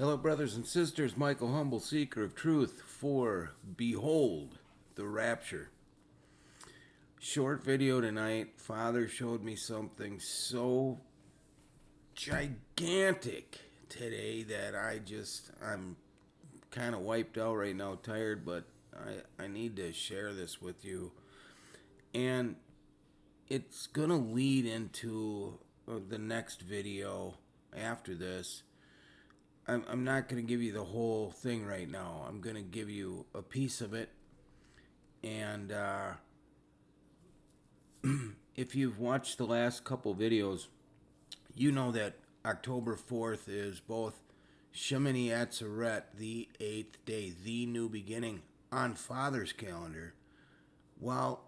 Hello, brothers and sisters. Michael, humble seeker of truth, for behold the rapture. Short video tonight. Father showed me something so gigantic today that I'm kind of wiped out right now, tired, but I need to share this with you. And it's going to lead into the next video after this. I'm not going to give you the whole thing right now. I'm going to give you a piece of it. And if you've watched the last couple videos, you know that October 4th is both Shemini Atzeret, the 8th day, the new beginning, on Father's calendar, while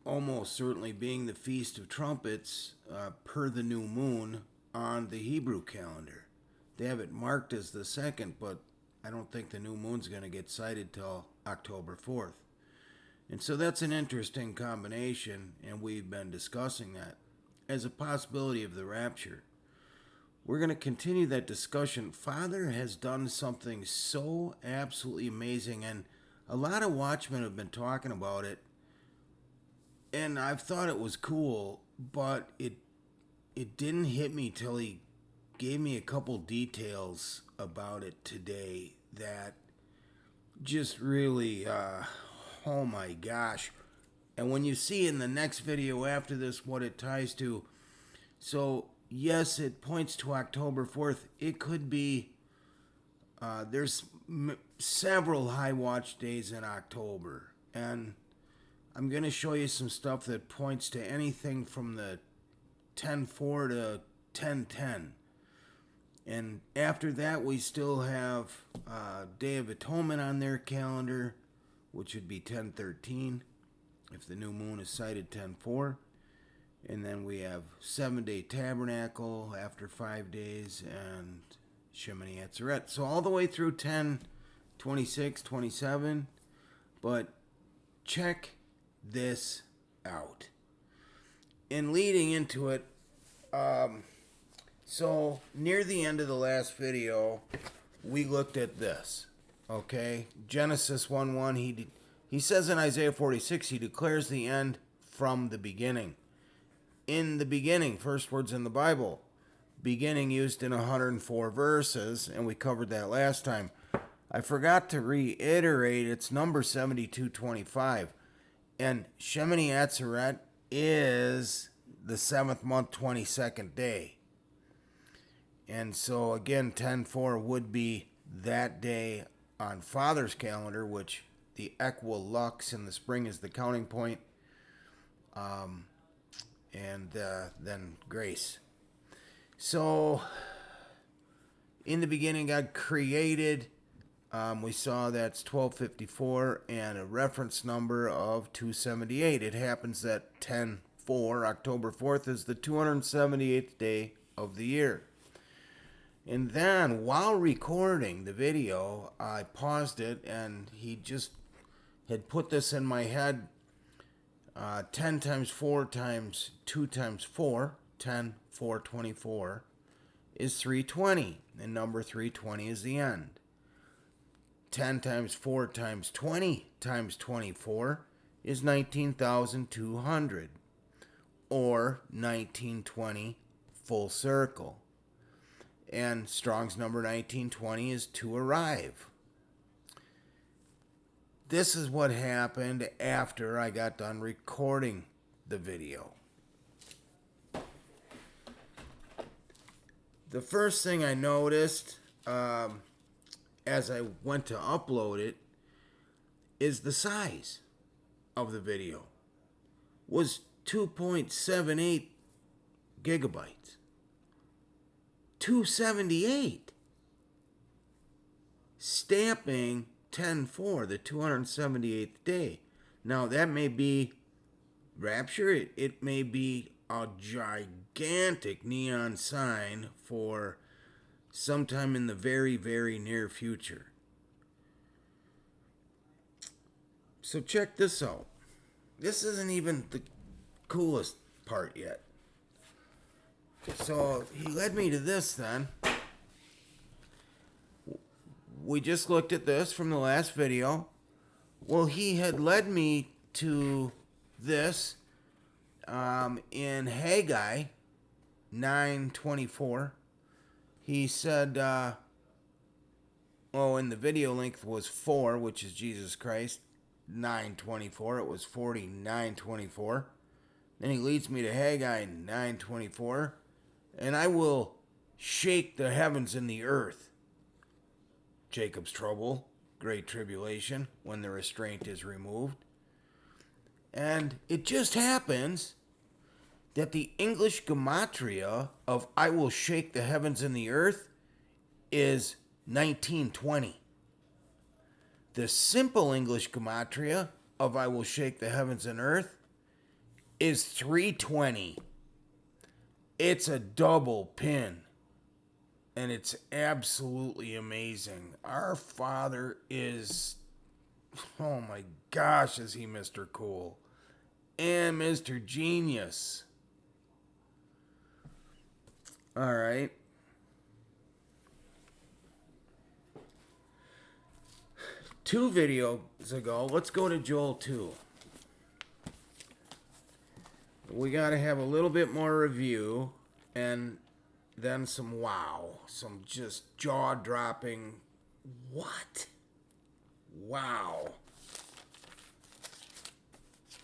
almost certainly being the Feast of Trumpets per the new moon on the Hebrew calendar. They have it marked as the 2nd, but I don't think the new moon's going to get sighted till October 4th. And so that's an interesting combination, and we've been discussing that as a possibility of the rapture. We're going to continue that discussion. Father has done something so absolutely amazing, and a lot of watchmen have been talking about it, and I've thought it was cool, but it didn't hit me till he gave me a couple details about it today that just really, oh my gosh. And when you see in the next video after this what it ties to, so yes, it points to October 4th. It could be, there's several high watch days in October. And I'm going to show you some stuff that points to anything from the 10-4 to 10-10. And after that, we still have Day of Atonement on their calendar, which would be 10-13 if the new moon is sighted 10-4. And then we have 7-day Tabernacle after 5 days and Shemini Atzeret. So all the way through 10, 26, 27. But check this out. And leading into it, so near the end of the last video, we looked at this, okay? Genesis 1:1, he says in Isaiah 46, he declares the end from the beginning. In the beginning, first words in the Bible, beginning used in 104 verses, and we covered that last time. I forgot to reiterate, it's number 7225, and Shemini Atzeret is the 7th month, 22nd day. And so, again, 10-4 would be that day on Father's calendar, which the equilux in the spring is the counting point, and then grace. So, in the beginning, God created. We saw that's 1254 and a reference number of 278. It happens that 10-4, October 4th, is the 278th day of the year. And then, while recording the video, I paused it, and he just had put this in my head. 10 times 4 times 2 times 4, 10, 4, 24, is 320. And number 320 is the end. 10 times 4 times 20 times 24 is 19,200. Or 1920 full circle. And Strong's number 1920 is to arrive. This is what happened after I got done recording the video. The first thing I noticed as I went to upload it is the size of the video was 2.78 gigabytes. 278. Stamping 10-4, the 278th day. Now, that may be Rapture. It may be a gigantic neon sign for sometime in the very, very near future. So check this out. This isn't even the coolest part yet. So he led me to this then. we just looked at this from the last video. Well, he had led me to this in Haggai 9:24. He said, and the video length was 4, which is Jesus Christ, 9:24. It was 49:24. Then he leads me to Haggai 9:24, and I will shake the heavens and the earth. Jacob's trouble, great tribulation, when the restraint is removed. And it just happens that the English gematria of I will shake the heavens and the earth is 1920. The simple English gematria of I will shake the heavens and earth is 320. It's a double pin. And it's absolutely amazing. Our Father is, oh my gosh, is he Mr. Cool and Mr. Genius. All right. Two videos ago, let's go to Joel 2. We got to have a little bit more review and then some some just jaw-dropping, what? Wow.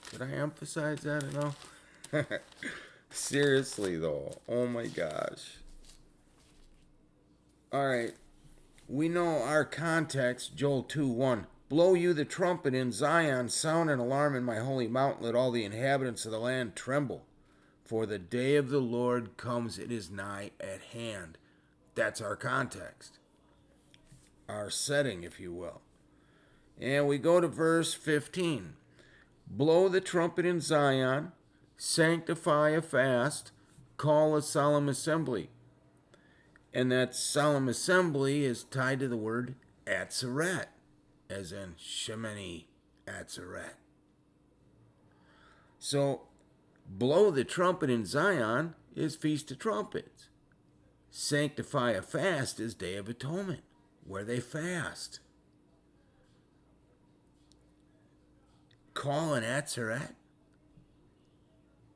Did I emphasize that enough? Seriously, though. Oh, my gosh. All right. We know our context, Joel 2:1. Blow you the trumpet in Zion, sound an alarm in my holy mountain, let all the inhabitants of the land tremble. For the day of the Lord comes, it is nigh at hand. That's our context. Our setting, if you will. And we go to verse 15. Blow the trumpet in Zion, sanctify a fast, call a solemn assembly. And that solemn assembly is tied to the word Atzeret, as in Shemini Atzeret. So, blow the trumpet in Zion is Feast of Trumpets. Sanctify a fast is Day of Atonement, where they fast. Call an Atzeret?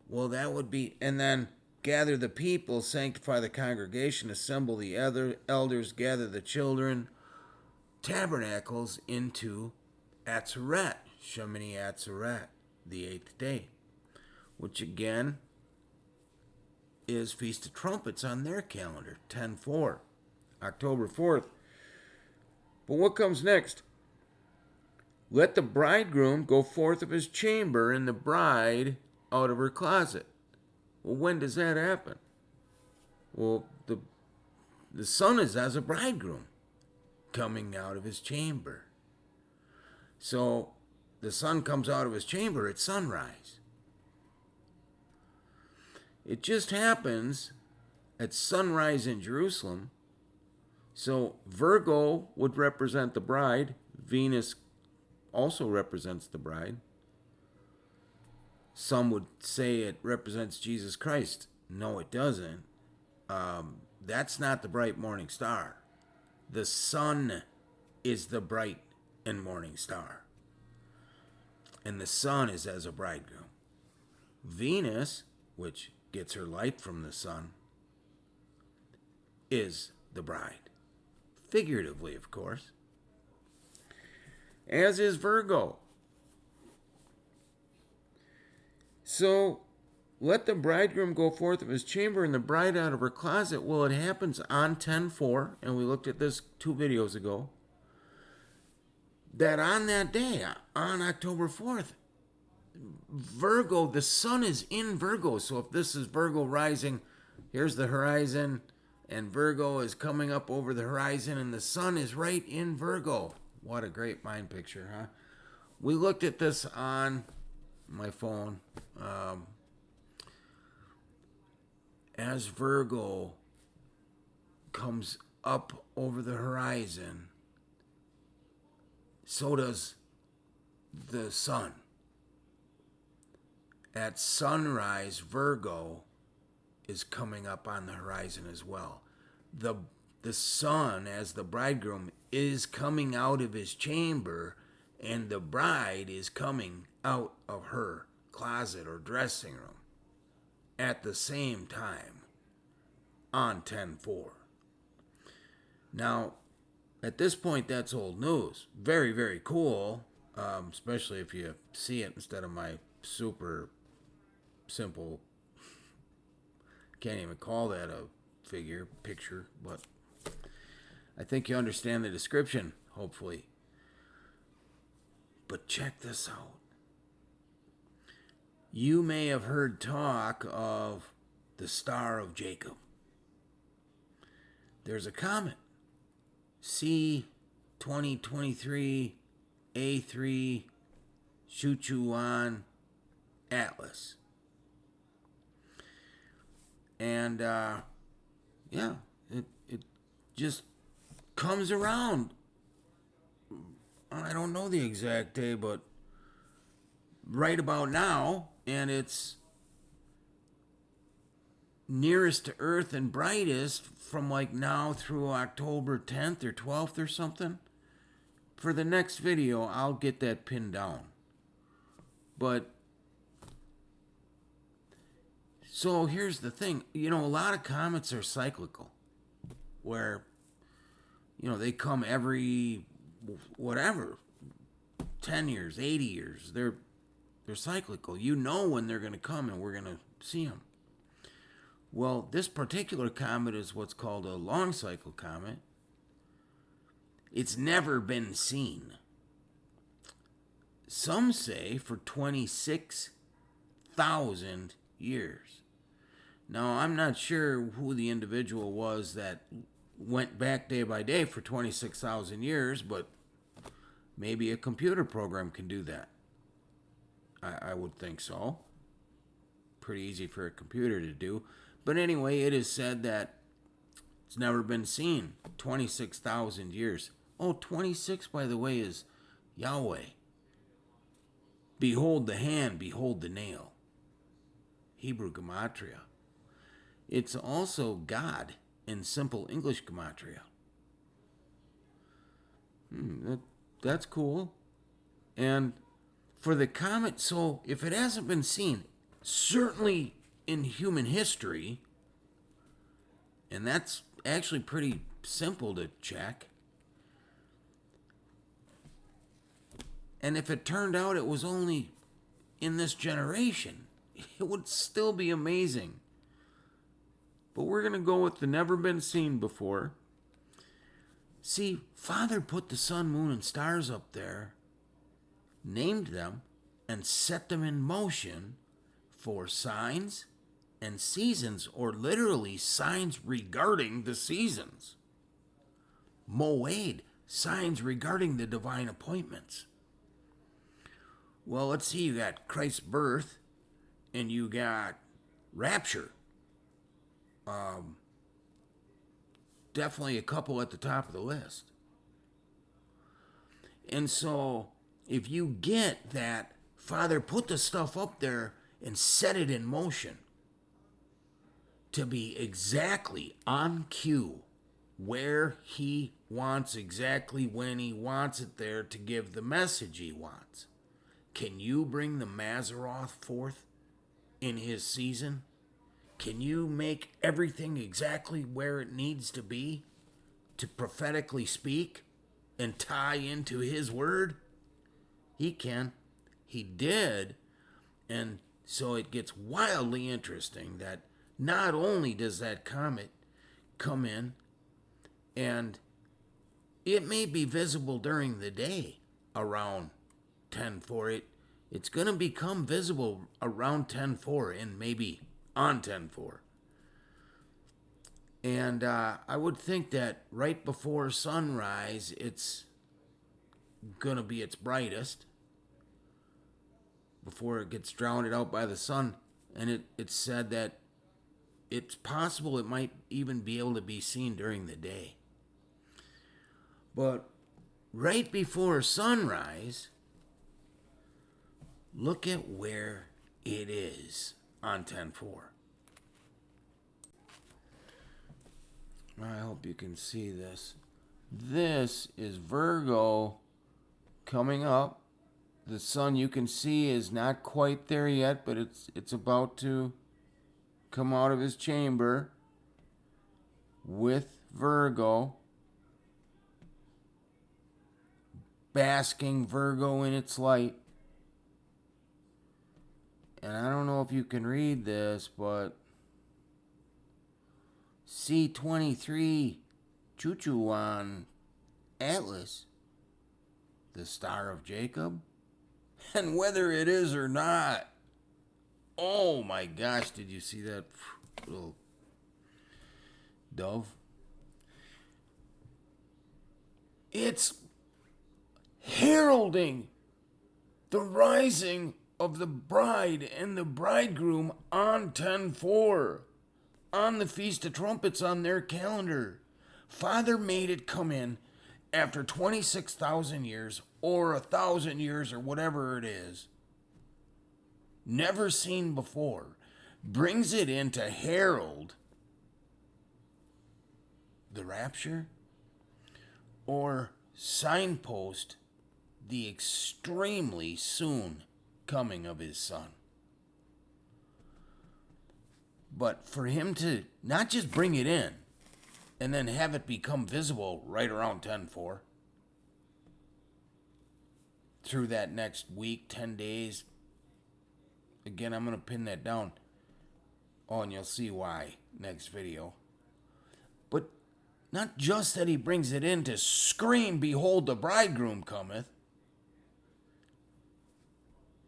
Well, that would be, and then gather the people, sanctify the congregation, assemble the other elders, gather the children, tabernacles into Atzeret, Shemini Atzeret, the 8th day, which again is Feast of Trumpets on their calendar, 10/4, October 4th. But what comes next? Let the bridegroom go forth of his chamber and the bride out of her closet. Well, when does that happen? Well, the son is as a bridegroom coming out of his chamber. So the son comes out of his chamber at sunrise. It just happens at sunrise in Jerusalem. So Virgo would represent the bride. Venus also represents the bride. Some would say it represents Jesus Christ. No, it doesn't. That's not the bright morning star. The sun is the bright and morning star. And the sun is as a bridegroom. Venus, which gets her light from the sun, is the bride. Figuratively, of course. As is Virgo. So, let the bridegroom go forth of his chamber and the bride out of her closet. Well, it happens on 10/4, and we looked at this 2 videos ago, that on that day, on October 4th, Virgo, the sun is in Virgo. So if this is Virgo rising, here's the horizon, and Virgo is coming up over the horizon, and the sun is right in Virgo. What a great mind picture, huh? We looked at this on my phone. As Virgo comes up over the horizon, so does the sun. At sunrise, Virgo is coming up on the horizon as well. The the son, as the bridegroom, is coming out of his chamber, and the bride is coming out of her closet or dressing room at the same time on 10/4. Now, at this point, that's old news. Very, very cool, especially if you see it instead of my super simple, can't even call that a picture, but I think you understand the description, hopefully. But check this out. You may have heard talk of the Star of Jacob. There's a comet, C2023 A3 Shuchuan Atlas. And, yeah, it just comes around. I don't know the exact day, but right about now, and it's nearest to Earth and brightest from like now through October 10th or 12th or something. For the next video, I'll get that pinned down. But, so here's the thing. You know, a lot of comets are cyclical, where, you know, they come every, whatever, 10 years, 80 years. They're cyclical. You know when they're going to come and we're going to see them. Well, this particular comet is what's called a long cycle comet. It's never been seen. Some say for 26,000 years. Now, I'm not sure who the individual was that went back day by day for 26,000 years, but maybe a computer program can do that. I would think so. Pretty easy for a computer to do. But anyway, it is said that it's never been seen. 26,000 years. Oh, 26, by the way, is Yahweh. Behold the hand, behold the nail. Hebrew gematria. It's also God in simple English gematria. That's cool. And for the comet, so if it hasn't been seen, certainly in human history, and that's actually pretty simple to check. And if it turned out it was only in this generation, it would still be amazing. But we're going to go with the never been seen before. See, Father put the sun, moon, and stars up there, named them, and set them in motion for signs and seasons, or literally signs regarding the seasons. Moed, signs regarding the divine appointments. Well, let's see, you got Christ's birth, and you got Rapture. Definitely a couple at the top of the list. And so, if you get that Father put the stuff up there and set it in motion to be exactly on cue where he wants, exactly when he wants it there to give the message he wants. Can you bring the Mazzaroth forth in his season? Can you make everything exactly where it needs to be to prophetically speak and tie into his word? He can. He did. And so it gets wildly interesting that not only does that comet come in, and it may be visible during the day around 10/4. It's going to become visible around 10/4 and maybe on 10/4. And I would think that right before sunrise, it's going to be its brightest before it gets drowned out by the sun. And it's said that it's possible it might even be able to be seen during the day. But right before sunrise, look at where it is on 10/4. I hope you can see this. This is Virgo coming up. The sun, you can see, is not quite there yet, but it's about to come out of his chamber with Virgo, basking Virgo in its light. And I don't know if you can read this, but C23 Choo-choo on Atlas, the Star of Jacob. And whether it is or not, oh my gosh, did you see that little dove? It's heralding the rising of the bride and the bridegroom on 10/4, on the Feast of Trumpets on their calendar. Father made it come in after 26,000 years or 1,000 years or whatever it is. Never seen before. Brings it in to herald the rapture or signpost the extremely soon coming of his son. But for him to not just bring it in and then have it become visible right around 10/4 through that next week, 10 days. Again, I'm going to pin that down. Oh, and you'll see why next video. But not just that he brings it in to scream, "Behold, the bridegroom cometh."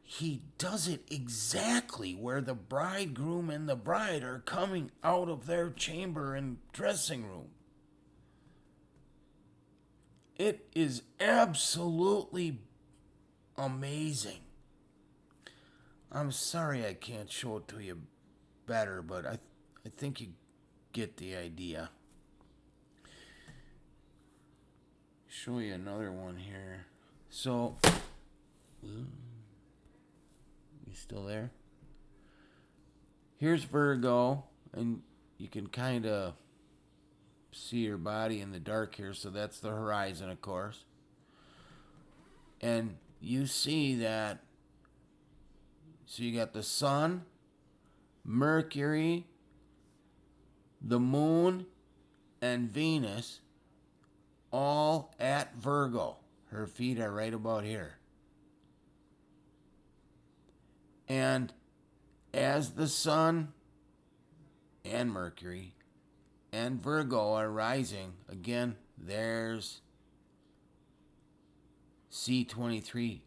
He does it exactly where the bridegroom and the bride are coming out of their chamber and dressing room. It is absolutely amazing. I'm sorry I can't show it to you better, but I think you get the idea. Show you another one here. So, you still there? Here's Virgo, and you can kind of see her body in the dark here, so that's the horizon, of course. And you see that, so you got the sun, Mercury, the moon, and Venus all at Virgo. Her feet are right about here. And as the sun and Mercury and Virgo are rising, again, there's C23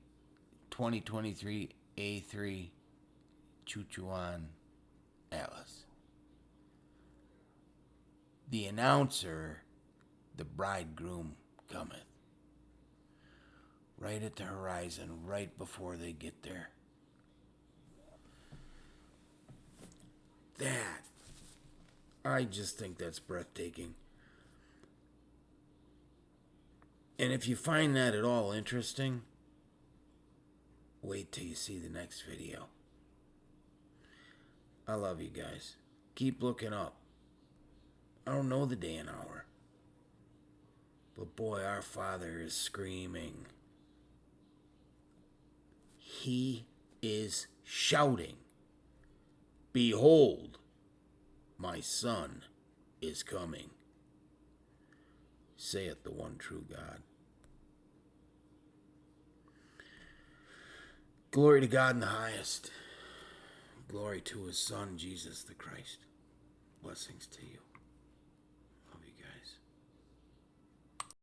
2023 A3 Choo-choo on Atlas. The announcer, the bridegroom cometh. Right at the horizon, right before they get there. That, I just think that's breathtaking. And if you find that at all interesting, wait till you see the next video. I love you guys. Keep looking up. I don't know the day and hour, but boy, our Father is screaming. He is shouting, "Behold, my Son is coming," saith the one true God. Glory to God in the highest. Glory to his Son, Jesus the Christ. Blessings to you.